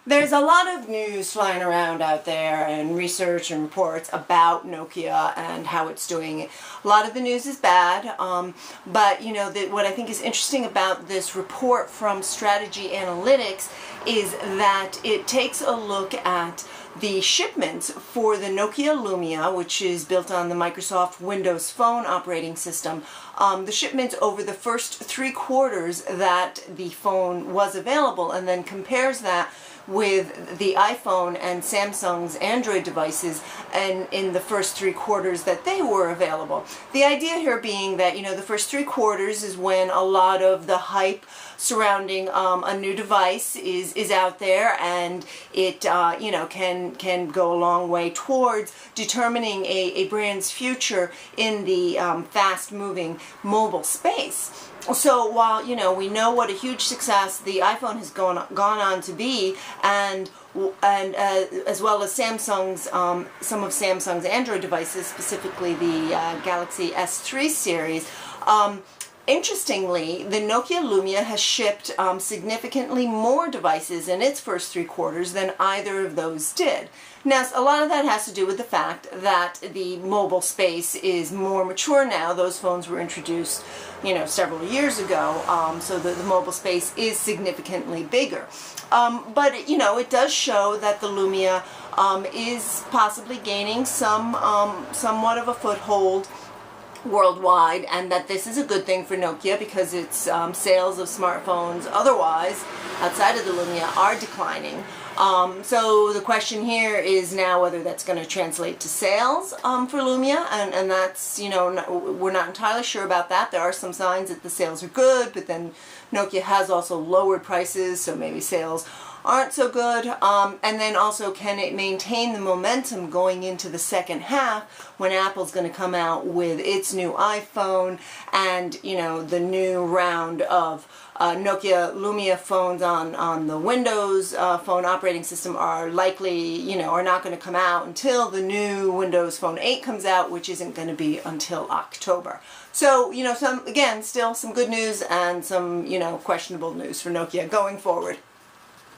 There's a lot of news flying around out there and research and reports about Nokia and how it's doing. A lot of the news is bad, but you know, what I think is interesting about this report from Strategy Analytics is that it takes a look at the shipments for the Nokia Lumia, which is built on the Microsoft Windows Phone operating system. The shipments over the first 3 quarters that the phone was available, and then compares that with the iPhone and Samsung's Android devices and in the first 3 quarters that they were available. The idea here being that, you know, the first 3 quarters is when a lot of the hype surrounding a new device is out there, and it you know, can go a long way towards determining a brand's future in the fast-moving mobile space. So while, you know, we know what a huge success the iPhone has gone on to be, and as well as Samsung's some of Samsung's Android devices, specifically the Galaxy S3 series. Interestingly, the Nokia Lumia has shipped significantly more devices in its first 3 quarters than either of those did. Now, a lot of that has to do with the fact that the mobile space is more mature now. Those phones were introduced, you know, several years ago, so the mobile space is significantly bigger. But, you know, it does show that the Lumia is possibly gaining somewhat of a foothold worldwide, and that this is a good thing for Nokia because its sales of smartphones otherwise outside of the Lumia are declining. So the question here is now whether that's going to translate to sales for Lumia, and that's, you know, we're not entirely sure about that. There are some signs that the sales are good, but then Nokia has also lowered prices, so maybe sales aren't so good. And then also, can it maintain the momentum going into the second half when Apple's going to come out with its new iPhone, and, you know, the new round of Nokia Lumia phones on the Windows phone operating system are likely, you know, are not going to come out until the new Windows Phone 8 comes out, which isn't going to be until October. So, you know, again, still some good news and some, you know, questionable news for Nokia going forward.